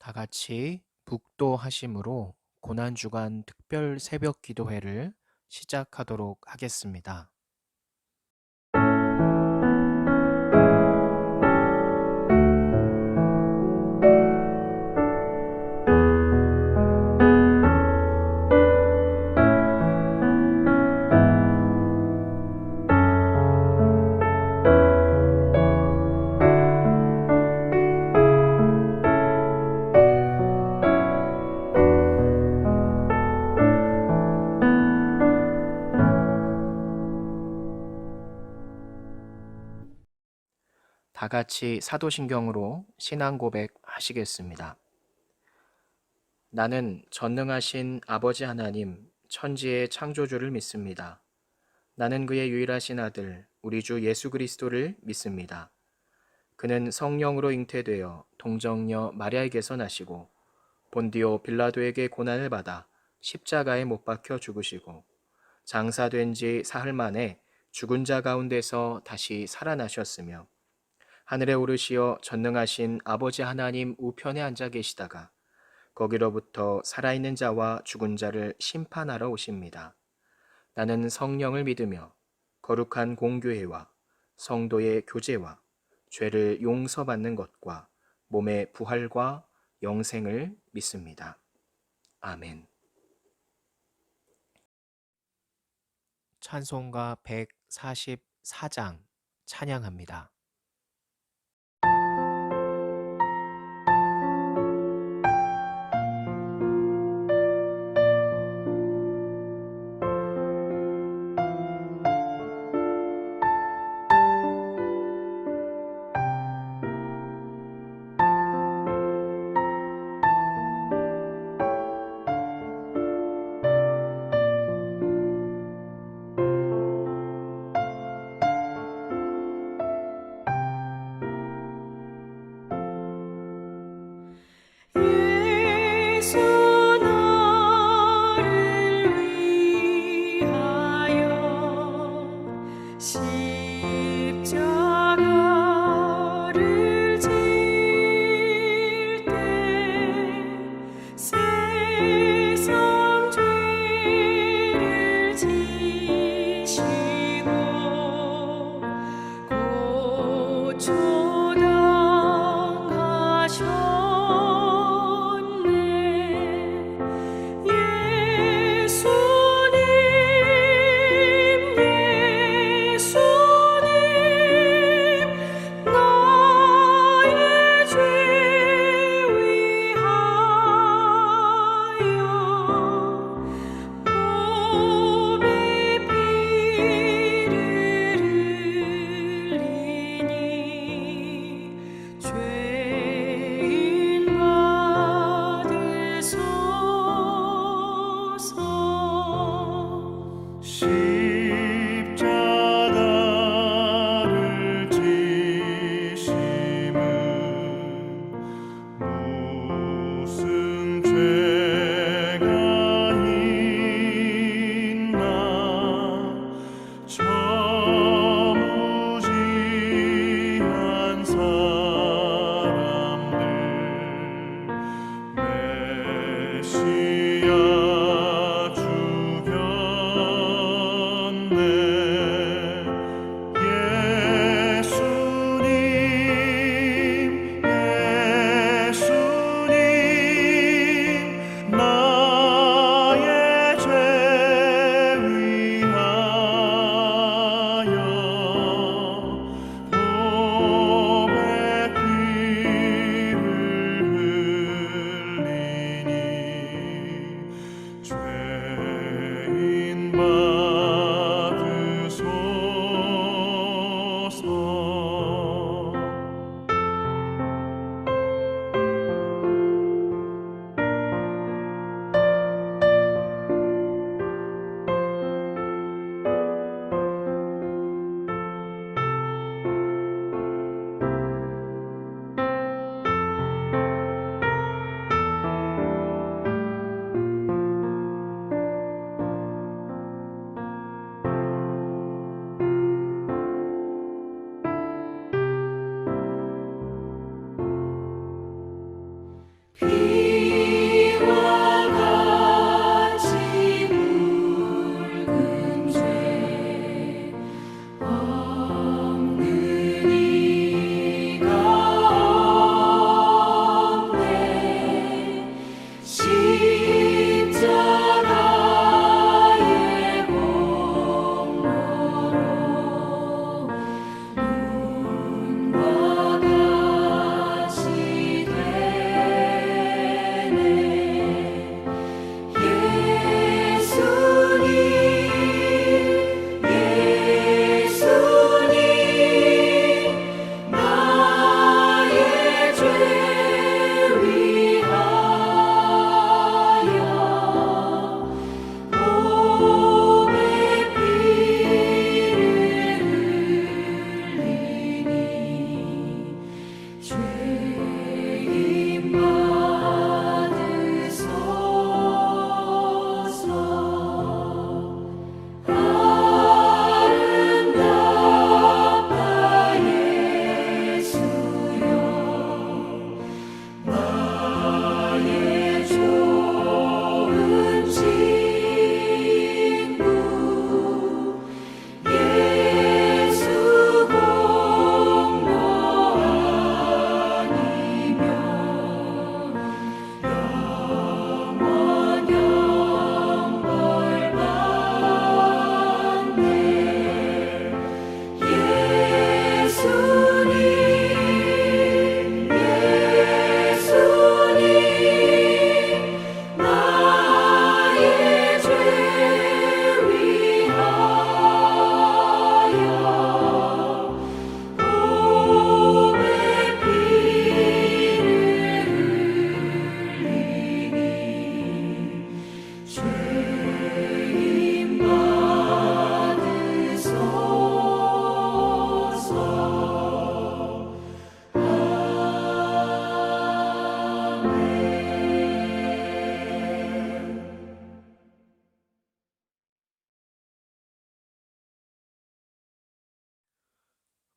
다 같이 북도하심으로 고난주간 특별 새벽 기도회를 시작하도록 하겠습니다. 다 같이 사도신경으로 신앙 고백 하시겠습니다. 나는 전능하신 아버지 하나님, 천지의 창조주를 믿습니다. 나는 그의 유일하신 아들, 우리 주 예수 그리스도를 믿습니다. 그는 성령으로 잉태되어 동정녀 마리아에게서 나시고 본디오 빌라도에게 고난을 받아 십자가에 못 박혀 죽으시고 장사된 지 사흘 만에 죽은 자 가운데서 다시 살아나셨으며 하늘에 오르시어 전능하신 아버지 하나님 우편에 앉아 계시다가 거기로부터 살아있는 자와 죽은 자를 심판하러 오십니다. 나는 성령을 믿으며 거룩한 공교회와 성도의 교제와 죄를 용서받는 것과 몸의 부활과 영생을 믿습니다. 아멘. 찬송가 144장 찬양합니다.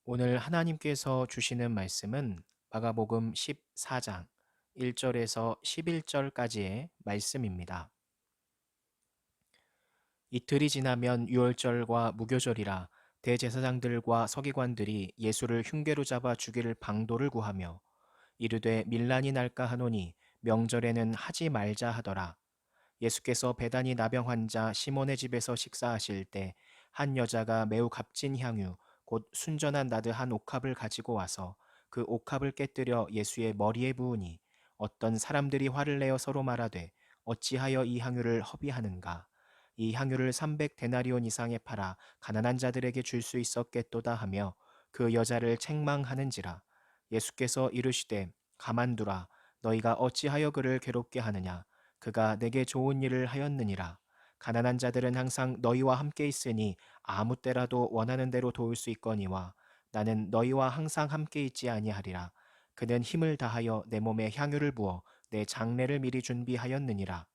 오늘 하나님께서 주시는 말씀은 마가복음 14장 1절에서 11절까지의 말씀입니다. 이틀이 지나면 유월절과 무교절이라 대제사장들과 서기관들이 예수를 흉계로 잡아 죽일 방도를 구하며 이르되 밀란이 날까 하노니 명절에는 하지 말자 하더라. 예수께서 베다니 나병 환자 시몬의 집에서 식사하실 때 한 여자가 매우 값진 향유 곧 순전한 나드 한 옥합을 가지고 와서 그 옥합을 깨뜨려 예수의 머리에 부으니 어떤 사람들이 화를 내어 서로 말하되 어찌하여 이 향유를 허비하는가 이 향유를 300데나리온 이상에 팔아 가난한 자들에게 줄 수 있었겠도다 하며 그 여자를 책망하는지라. 예수께서 이르시되 가만두라 너희가 어찌하여 그를 괴롭게 하느냐 그가 내게 좋은 일을 하였느니라. 가난한 자들은 항상 너희와 함께 있으니 아무 때라도 원하는 대로 도울 수 있거니와 나는 너희와 항상 함께 있지 아니하리라. 그는 힘을 다하여 내 몸에 향유를 부어 내 장례를 미리 준비하였느니라.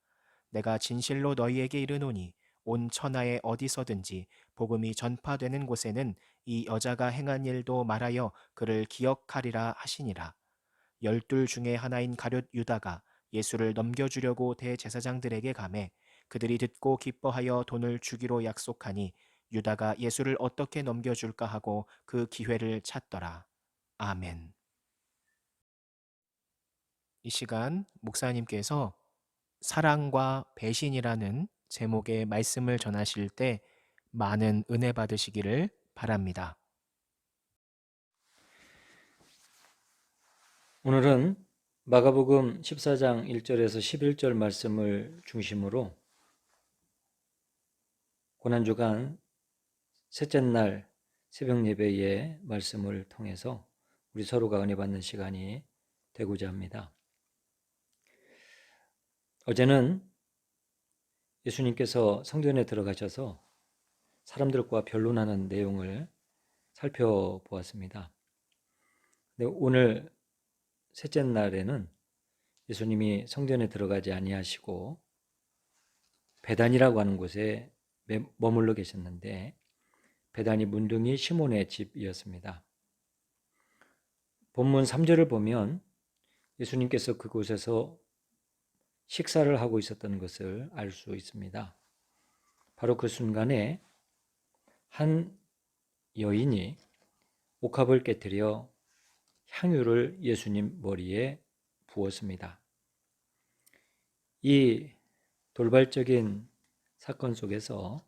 내가 진실로 너희에게 이르노니 온 천하에 어디서든지 복음이 전파되는 곳에는 이 여자가 행한 일도 말하여 그를 기억하리라 하시니라. 열둘 중에 하나인 가룟 유다가 예수를 넘겨주려고 대제사장들에게 가매 그들이 듣고 기뻐하여 돈을 주기로 약속하니 유다가 예수를 어떻게 넘겨줄까 하고 그 기회를 찾더라. 아멘. 이 시간 목사님께서 사랑과 배신이라는 제목의 말씀을 전하실 때 많은 은혜 받으시기를 바랍니다. 오늘은 마가복음 14장 1절에서 11절 말씀을 중심으로 고난주간 셋째 날 새벽 예배의 말씀을 통해서 우리 서로가 은혜 받는 시간이 되고자 합니다. 어제는 예수님께서 성전에 들어가셔서 사람들과 변론하는 내용을 살펴보았습니다. 근데 오늘 셋째 날에는 예수님이 성전에 들어가지 아니하시고 베단이라고 하는 곳에 머물러 계셨는데 베단이 문둥이 시몬의 집이었습니다. 본문 3절을 보면 예수님께서 그곳에서 식사를 하고 있었던 것을 알 수 있습니다. 바로 그 순간에 한 여인이 옥합을 깨뜨려 향유를 예수님 머리에 부었습니다. 이 돌발적인 사건 속에서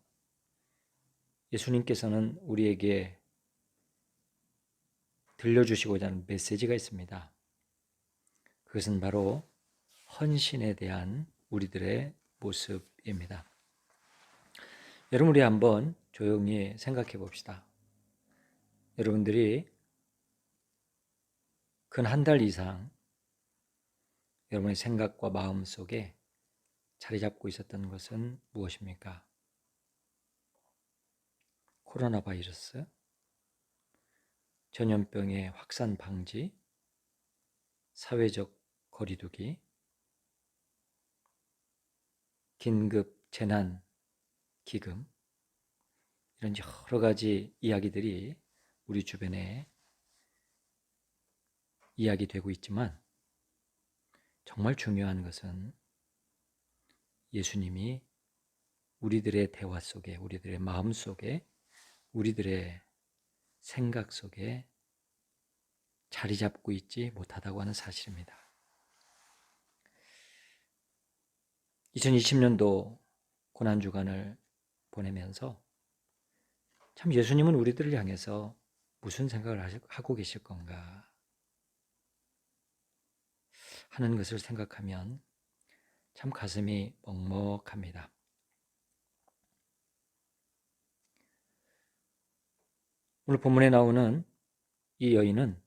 예수님께서는 우리에게 들려주시고자 하는 메시지가 있습니다. 그것은 바로 헌신에 대한 우리들의 모습입니다. 여러분, 우리 한번 조용히 생각해 봅시다. 여러분들이 근 한 달 이상 여러분의 생각과 마음 속에 자리 잡고 있었던 것은 무엇입니까? 코로나 바이러스, 전염병의 확산 방지, 사회적 거리두기, 긴급 재난 기금, 이런 여러 가지 이야기들이 우리 주변에 이야기되고 있지만 정말 중요한 것은 예수님이 우리들의 대화 속에, 우리들의 마음 속에, 우리들의 생각 속에 자리 잡고 있지 못하다고 하는 사실입니다. 2020년도 고난주간을 보내면서 참 예수님은 우리들을 향해서 무슨 생각을 하고 계실 건가 하는 것을 생각하면 참 가슴이 먹먹합니다. 오늘 본문에 나오는 이 여인은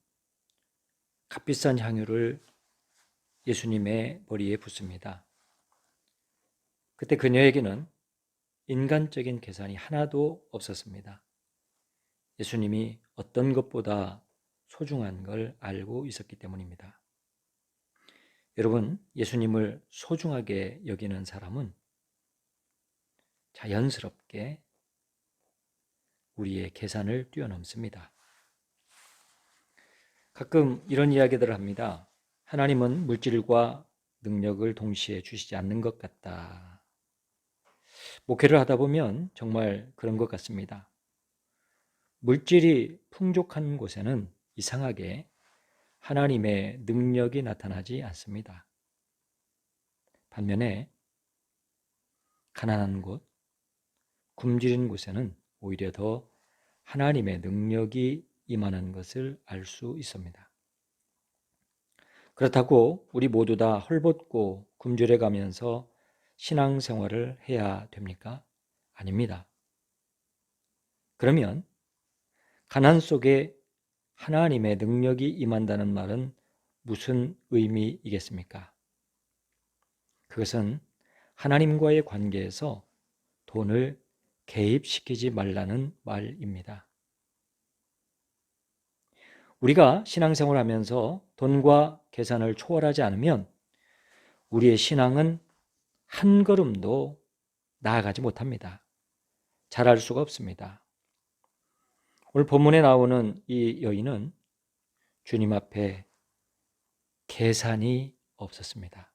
값비싼 향유를 예수님의 머리에 붓습니다. 그때 그녀에게는 인간적인 계산이 하나도 없었습니다. 예수님이 어떤 것보다 소중한 걸 알고 있었기 때문입니다. 여러분, 예수님을 소중하게 여기는 사람은 자연스럽게 우리의 계산을 뛰어넘습니다. 가끔 이런 이야기들을 합니다. 하나님은 물질과 능력을 동시에 주시지 않는 것 같다. 목회를 하다 보면 정말 그런 것 같습니다. 물질이 풍족한 곳에는 이상하게 하나님의 능력이 나타나지 않습니다. 반면에 가난한 곳, 굶주린 곳에는 오히려 더 하나님의 능력이 임하는 것을 알 수 있습니다. 그렇다고 우리 모두 다 헐벗고 굶주려 가면서 신앙생활을 해야 됩니까? 아닙니다. 그러면 가난 속에 하나님의 능력이 임한다는 말은 무슨 의미이겠습니까? 그것은 하나님과의 관계에서 돈을 개입시키지 말라는 말입니다. 우리가 신앙생활을 하면서 돈과 계산을 초월하지 않으면 우리의 신앙은 한 걸음도 나아가지 못합니다. 잘할 수가 없습니다. 오늘 본문에 나오는 이 여인은 주님 앞에 계산이 없었습니다.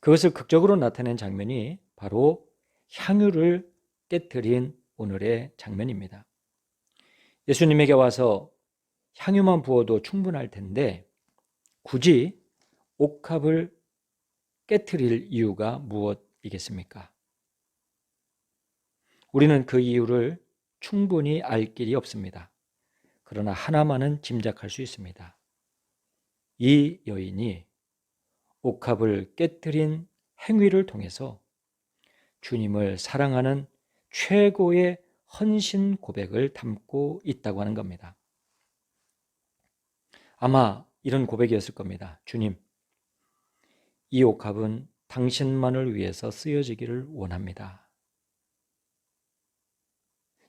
그것을 극적으로 나타낸 장면이 바로 향유를 깨뜨린 오늘의 장면입니다. 예수님에게 와서 향유만 부어도 충분할 텐데 굳이 옥합을 깨뜨릴 이유가 무엇이겠습니까? 우리는 그 이유를 충분히 알 길이 없습니다. 그러나 하나만은 짐작할 수 있습니다. 이 여인이 옥합을 깨뜨린 행위를 통해서 주님을 사랑하는 최고의 헌신 고백을 담고 있다고 하는 겁니다. 아마 이런 고백이었을 겁니다. 주님, 이 옥합은 당신만을 위해서 쓰여지기를 원합니다.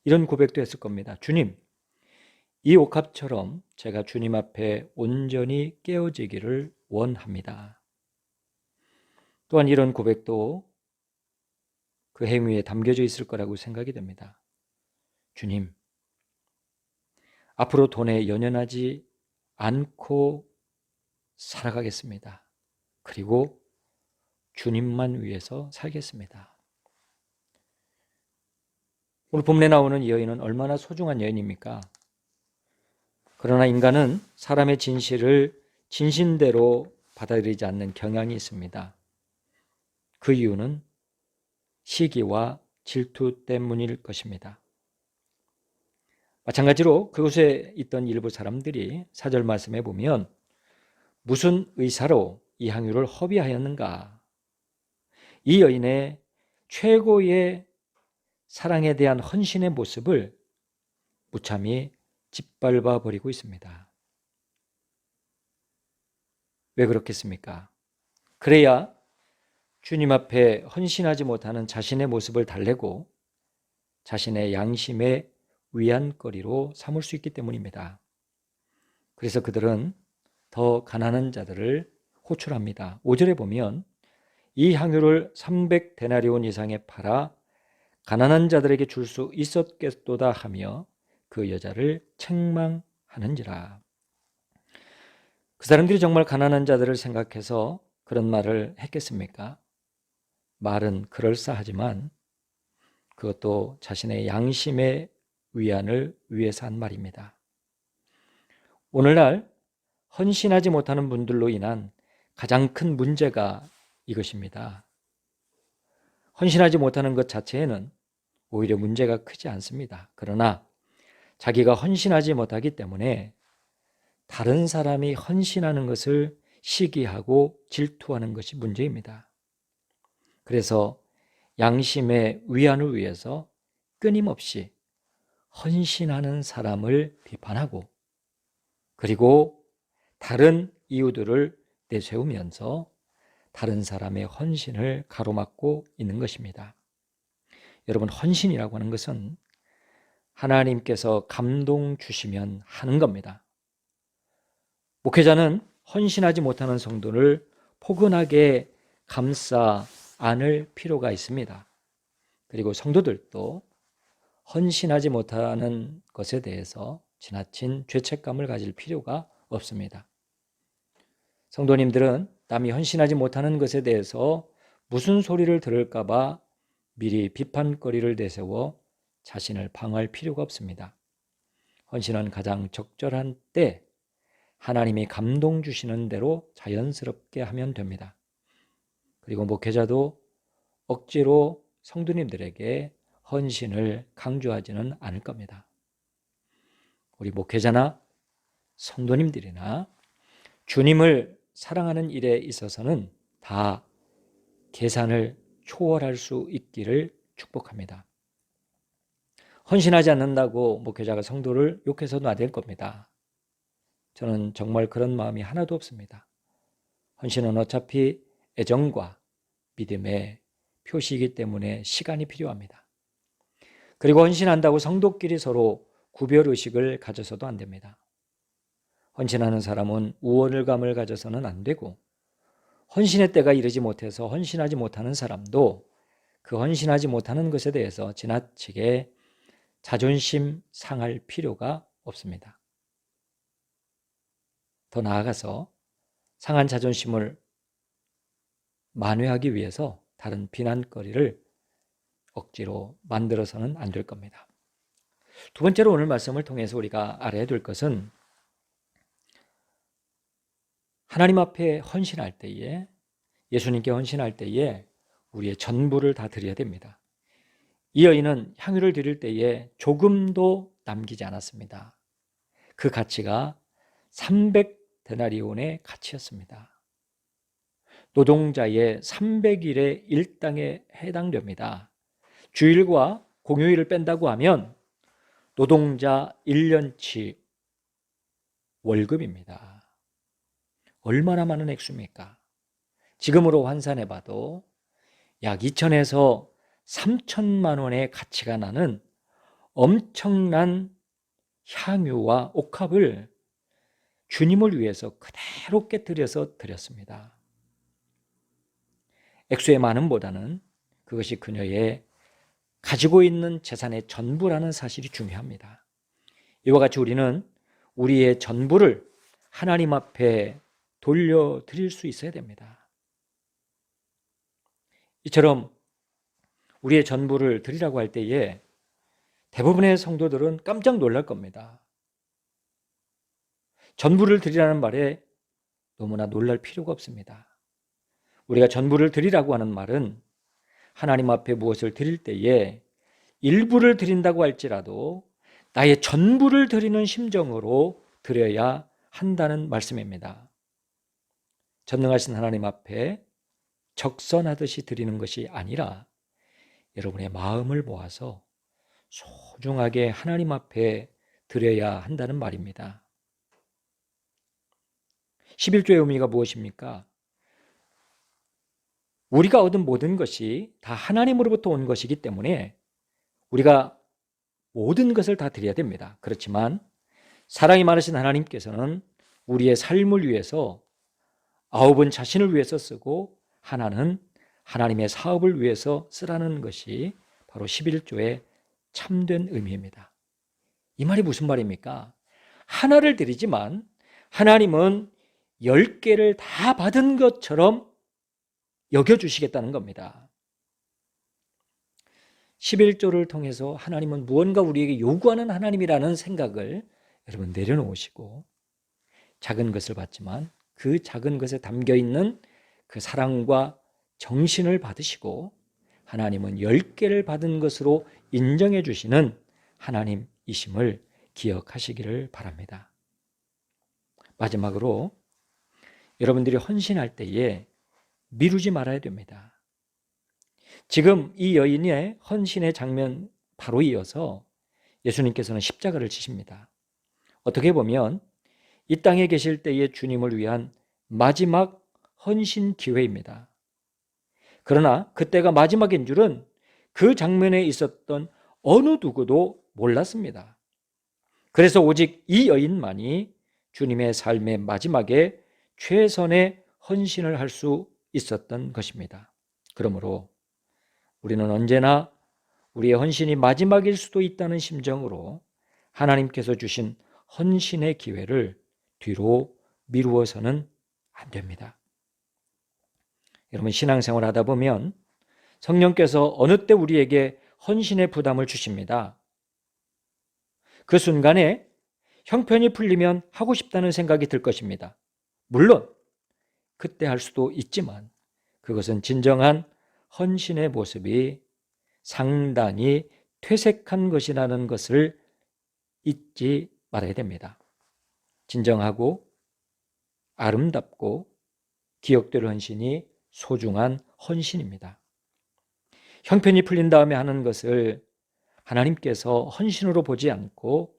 이런 고백도 했을 겁니다. 주님, 이 옥합처럼 제가 주님 앞에 온전히 깨어지기를 원합니다. 또한 이런 고백도 그 행위에 담겨져 있을 거라고 생각이 됩니다. 주님, 앞으로 돈에 연연하지 않고 살아가겠습니다. 그리고 주님만 위해서 살겠습니다. 오늘 본문에 나오는 이 여인은 얼마나 소중한 여인입니까? 그러나 인간은 사람의 진실을 진신대로 받아들이지 않는 경향이 있습니다. 그 이유는 시기와 질투 때문일 것입니다. 마찬가지로 그곳에 있던 일부 사람들이 4절 말씀에 보면 무슨 의사로 이 향유를 허비하였는가? 이 여인의 최고의 사랑에 대한 헌신의 모습을 무참히 짓밟아 버리고 있습니다. 왜 그렇겠습니까? 그래야 주님 앞에 헌신하지 못하는 자신의 모습을 달래고 자신의 양심의 위안거리로 삼을 수 있기 때문입니다. 그래서 그들은 더 가난한 자들을 호출합니다. 5절에 보면 이 향유를 300데나리온 이상에 팔아 가난한 자들에게 줄 수 있었겠도다 하며 그 여자를 책망하는지라. 그 사람들이 정말 가난한 자들을 생각해서 그런 말을 했겠습니까? 말은 그럴싸하지만 그것도 자신의 양심의 위안을 위해서 한 말입니다. 오늘날 헌신하지 못하는 분들로 인한 가장 큰 문제가 이것입니다. 헌신하지 못하는 것 자체에는 오히려 문제가 크지 않습니다. 그러나 자기가 헌신하지 못하기 때문에 다른 사람이 헌신하는 것을 시기하고 질투하는 것이 문제입니다. 그래서 양심의 위안을 위해서 끊임없이 헌신하는 사람을 비판하고 그리고 다른 이유들을 내세우면서 다른 사람의 헌신을 가로막고 있는 것입니다. 여러분, 헌신이라고 하는 것은 하나님께서 감동 주시면 하는 겁니다. 목회자는 헌신하지 못하는 성도를 포근하게 감싸 안을 필요가 있습니다. 그리고 성도들도 헌신하지 못하는 것에 대해서 지나친 죄책감을 가질 필요가 없습니다. 성도님들은 남이 헌신하지 못하는 것에 대해서 무슨 소리를 들을까 봐 미리 비판거리를 내세워 자신을 방어할 필요가 없습니다. 헌신은 가장 적절한 때 하나님이 감동 주시는 대로 자연스럽게 하면 됩니다. 그리고 목회자도 억지로 성도님들에게 헌신을 강조하지는 않을 겁니다. 우리 목회자나 성도님들이나 주님을 사랑하는 일에 있어서는 다 계산을 초월할 수 있기를 축복합니다. 헌신하지 않는다고 목회자가 성도를 욕해서는 안 될 겁니다. 저는 정말 그런 마음이 하나도 없습니다. 헌신은 어차피 애정과 믿음의 표시이기 때문에 시간이 필요합니다. 그리고 헌신한다고 성도끼리 서로 구별의식을 가져서도 안 됩니다. 헌신하는 사람은 우월감을 가져서는 안 되고, 헌신의 때가 이르지 못해서 헌신하지 못하는 사람도 그 헌신하지 못하는 것에 대해서 지나치게 자존심 상할 필요가 없습니다. 더 나아가서 상한 자존심을 만회하기 위해서 다른 비난거리를 억지로 만들어서는 안 될 겁니다. 두 번째로 오늘 말씀을 통해서 우리가 알아야 될 것은 하나님 앞에 헌신할 때에, 예수님께 헌신할 때에 우리의 전부를 다 드려야 됩니다. 이 여인은 향유를 드릴 때에 조금도 남기지 않았습니다. 그 가치가 300데나리온의 가치였습니다. 노동자의 300일의 일당에 해당됩니다. 주일과 공휴일을 뺀다고 하면 노동자 1년치 월급입니다. 얼마나 많은 액수입니까? 지금으로 환산해봐도 약 2천에서 3천만 원의 가치가 나는 엄청난 향유와 옥합을 주님을 위해서 그대로 깨뜨려서 드렸습니다. 액수의 많음보다는 그것이 그녀의 가지고 있는 재산의 전부라는 사실이 중요합니다. 이와 같이 우리는 우리의 전부를 하나님 앞에 돌려드릴 수 있어야 됩니다. 이처럼 우리의 전부를 드리라고 할 때에 대부분의 성도들은 깜짝 놀랄 겁니다. 전부를 드리라는 말에 너무나 놀랄 필요가 없습니다. 우리가 전부를 드리라고 하는 말은 하나님 앞에 무엇을 드릴 때에 일부를 드린다고 할지라도 나의 전부를 드리는 심정으로 드려야 한다는 말씀입니다. 전능하신 하나님 앞에 적선하듯이 드리는 것이 아니라 여러분의 마음을 모아서 소중하게 하나님 앞에 드려야 한다는 말입니다. 11조의 의미가 무엇입니까? 우리가 얻은 모든 것이 다 하나님으로부터 온 것이기 때문에 우리가 모든 것을 다 드려야 됩니다. 그렇지만 사랑이 많으신 하나님께서는 우리의 삶을 위해서 9은 자신을 위해서 쓰고 하나는 하나님의 사업을 위해서 쓰라는 것이 바로 11조의 참된 의미입니다. 이 말이 무슨 말입니까? 하나를 드리지만 하나님은 10개를 다 받은 것처럼 여겨주시겠다는 겁니다. 11조를 통해서 하나님은 무언가 우리에게 요구하는 하나님이라는 생각을 여러분 내려놓으시고 작은 것을 받지만 그 작은 것에 담겨있는 그 사랑과 정신을 받으시고 하나님은 10개를 받은 것으로 인정해 주시는 하나님이심을 기억하시기를 바랍니다. 마지막으로 여러분들이 헌신할 때에 미루지 말아야 됩니다. 지금 이 여인의 헌신의 장면 바로 이어서 예수님께서는 십자가를 지십니다. 어떻게 보면 이 땅에 계실 때의 주님을 위한 마지막 헌신 기회입니다. 그러나 그때가 마지막인 줄은 그 장면에 있었던 어느 누구도 몰랐습니다. 그래서 오직 이 여인만이 주님의 삶의 마지막에 최선의 헌신을 할 수 있었던 것입니다. 그러므로 우리는 언제나 우리의 헌신이 마지막일 수도 있다는 심정으로 하나님께서 주신 헌신의 기회를 뒤로 미루어서는 안 됩니다. 여러분, 신앙생활 하다 보면 성령께서 어느 때 우리에게 헌신의 부담을 주십니다. 그 순간에 형편이 풀리면 하고 싶다는 생각이 들 것입니다. 물론 그때 할 수도 있지만 그것은 진정한 헌신의 모습이 상당히 퇴색한 것이라는 것을 잊지 말아야 됩니다. 진정하고 아름답고 기억될 헌신이 소중한 헌신입니다. 형편이 풀린 다음에 하는 것을 하나님께서 헌신으로 보지 않고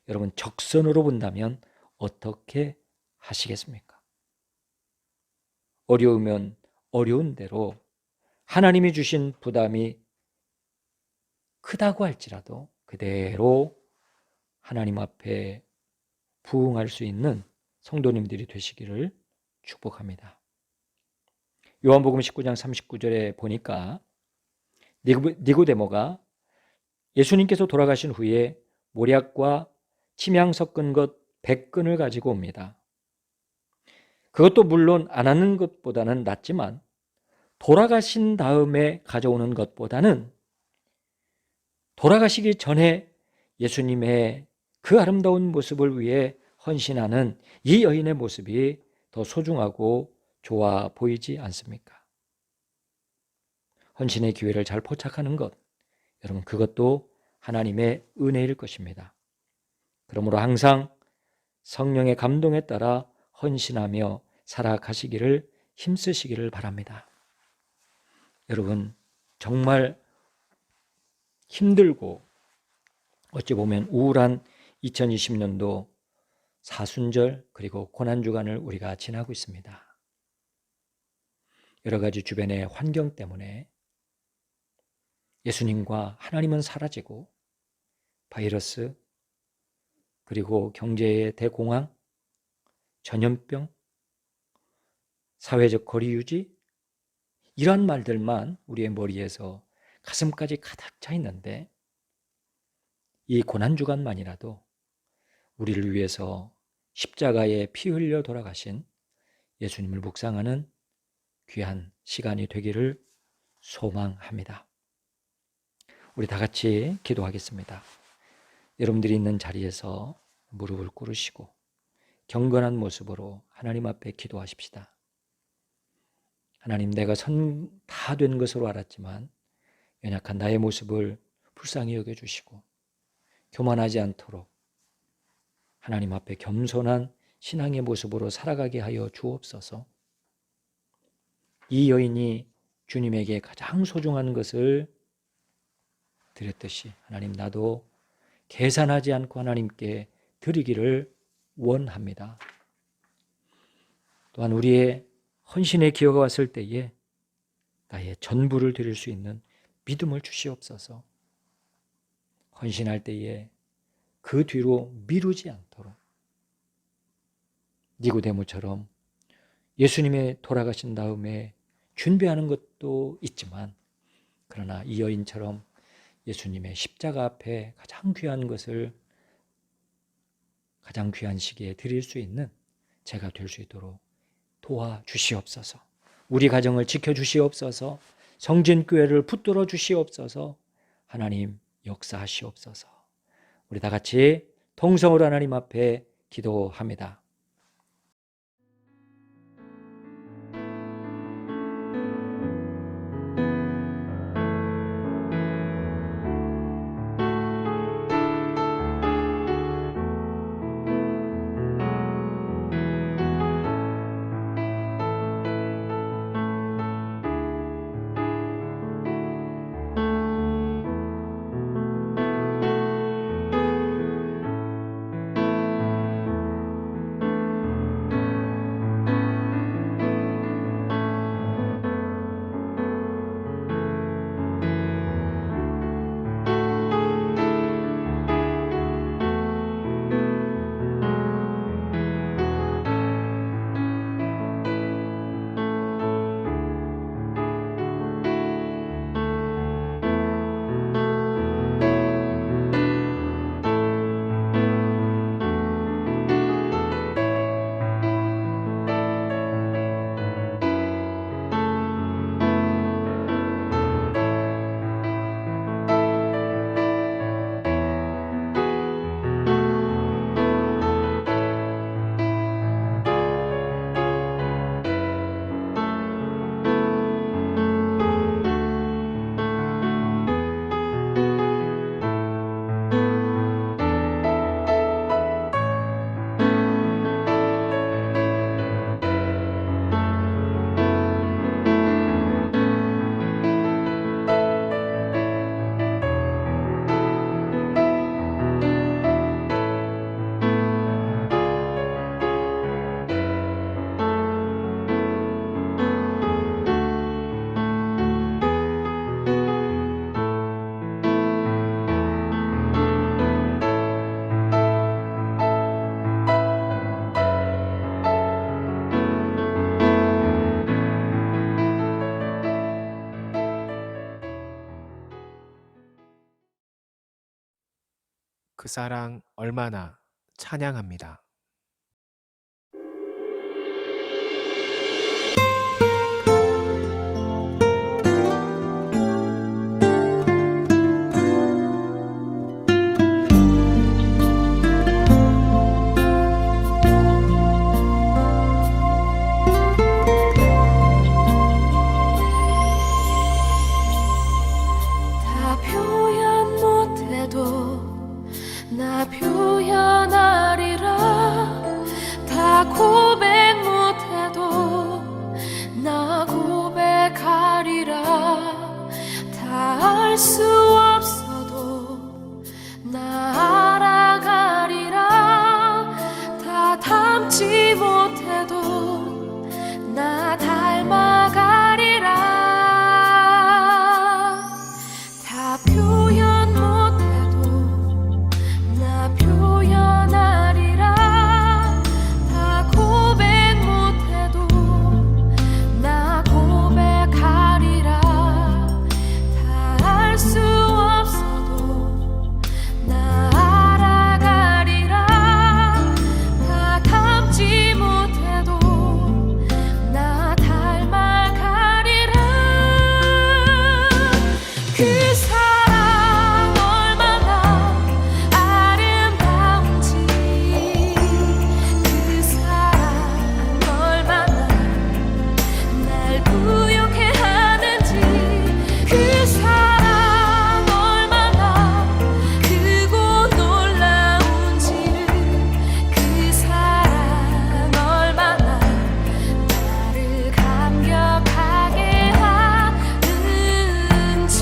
여러분 적선으로 본다면 어떻게 하시겠습니까? 어려우면 어려운 대로 하나님이 주신 부담이 크다고 할지라도 그대로 하나님 앞에 부응할 수 있는 성도님들이 되시기를 축복합니다. 요한복음 19장 39절에 보니까 니고데모가 예수님께서 돌아가신 후에 모략과 침향 섞은 것 100근을 가지고 옵니다. 그것도 물론 안 하는 것보다는 낫지만 돌아가신 다음에 가져오는 것보다는 돌아가시기 전에 예수님의 그 아름다운 모습을 위해 헌신하는 이 여인의 모습이 더 소중하고 좋아 보이지 않습니까? 헌신의 기회를 잘 포착하는 것, 여러분 그것도 하나님의 은혜일 것입니다. 그러므로 항상 성령의 감동에 따라 헌신하며 살아가시기를 힘쓰시기를 바랍니다. 여러분 정말 힘들고 어찌 보면 우울한 2020년도 사순절 그리고 고난주간을 우리가 지나고 있습니다. 여러 가지 주변의 환경 때문에 예수님과 하나님은 사라지고 바이러스 그리고 경제의 대공황, 전염병, 사회적 거리 유지 이런 말들만 우리의 머리에서 가슴까지 가득 차 있는데 이 고난주간만이라도 우리를 위해서 십자가에 피 흘려 돌아가신 예수님을 묵상하는 귀한 시간이 되기를 소망합니다. 우리 다 같이 기도하겠습니다. 여러분들이 있는 자리에서 무릎을 꿇으시고 경건한 모습으로 하나님 앞에 기도하십시다. 하나님, 내가 선 다 된 것으로 알았지만 연약한 나의 모습을 불쌍히 여겨주시고 교만하지 않도록 하나님 앞에 겸손한 신앙의 모습으로 살아가게 하여 주옵소서. 이 여인이 주님에게 가장 소중한 것을 드렸듯이 하나님, 나도 계산하지 않고 하나님께 드리기를 원합니다. 또한 우리의 헌신의 기회가 왔을 때에 나의 전부를 드릴 수 있는 믿음을 주시옵소서. 헌신할 때에 그 뒤로 미루지 않도록 니고데모처럼 예수님의 돌아가신 다음에 준비하는 것도 있지만 그러나 이 여인처럼 예수님의 십자가 앞에 가장 귀한 것을 가장 귀한 시기에 드릴 수 있는 제가 될 수 있도록 도와주시옵소서. 우리 가정을 지켜주시옵소서. 성진교회를 붙들어 주시옵소서. 하나님 역사하시옵소서. 우리 다 같이 통성으로 하나님 앞에 기도합니다. 그 사랑 얼마나 찬양합니다. 다 표현 못해도 나 표현하리라. 다 고백 못해도 나 고백하리라. 다 알 수 없어도 나 알아가리라. 다 닮지 못해도 나 닮아가리라. 다 표현 못해도 나 표현하리라. 다 고백 못해도 나 고백하리라. 다 알 수 없어도 나 알아가리라. 다 닮지 못해도 나 닮아가리라. 그 사랑 얼마나 아름다운지, 그 사랑 얼마나 날 부욕해 하는지, 그 사랑 얼마나 크고 놀라운지를, 그 사랑 얼마나 나를 감격하게 하는지.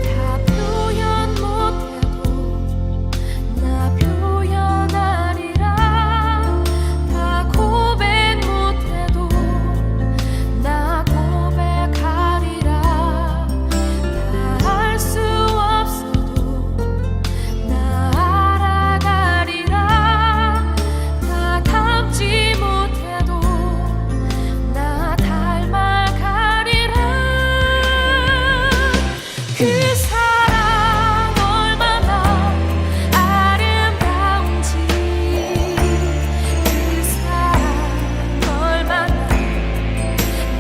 다 표현 못해도 나 표현하리라. 다 고백 못해도 나 고백하리라. 다 알 수 없어도 나 알아가리라. 다 닮지 못해도 나 닮아가리라. 그 사랑 얼마나 아름다운지, 그 사랑 얼마나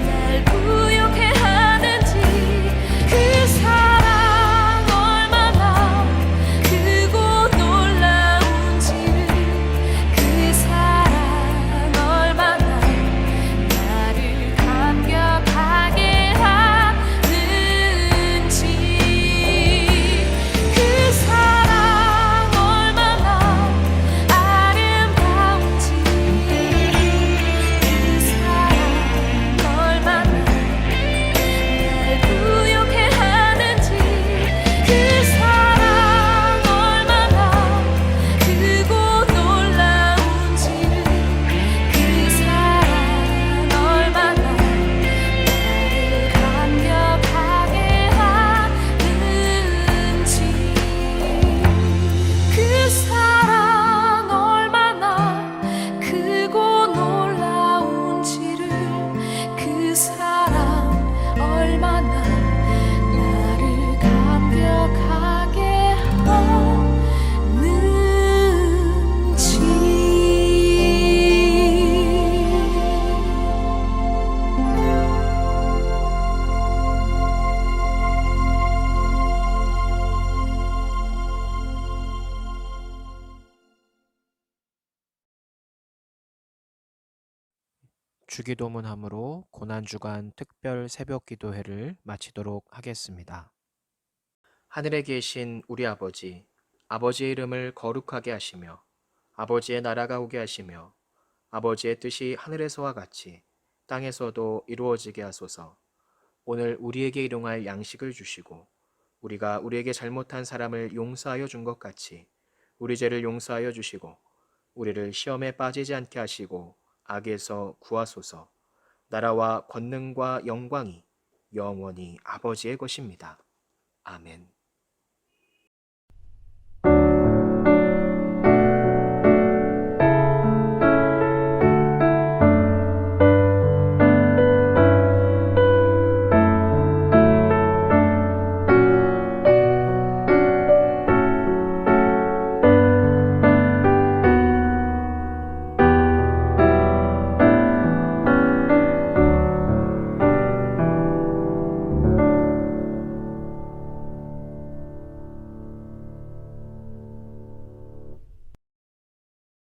날 부욕해 하는지, 그 사랑 얼마나 크고 놀라운지를, 그 사랑 얼마나 나를 감격하게 하는지, 그 사랑 얼마나 아름다운지, 그 사랑 얼마나 날 부욕해 하는지, 그 사랑 얼마나 크고 놀라운지를, 그 사랑 얼마나 나를 감격하게 하는지, 그 사랑 얼마나 크고 놀라운지를, 그 사랑 얼마나 나를 감격하게 주기도문함으로 고난주간 특별 새벽 기도회를 마치도록 하겠습니다. 하늘에 계신 우리 아버지, 아버지의 이름을 거룩하게 하시며 아버지의 나라가 오게 하시며 아버지의 뜻이 하늘에서와 같이 땅에서도 이루어지게 하소서. 오늘 우리에게 일용할 양식을 주시고 우리가 우리에게 잘못한 사람을 용서하여 준 것 같이 우리 죄를 용서하여 주시고 우리를 시험에 빠지지 않게 하시고 악에서 구하소서. 나라와 권능과 영광이 영원히 아버지의 것입니다. 아멘.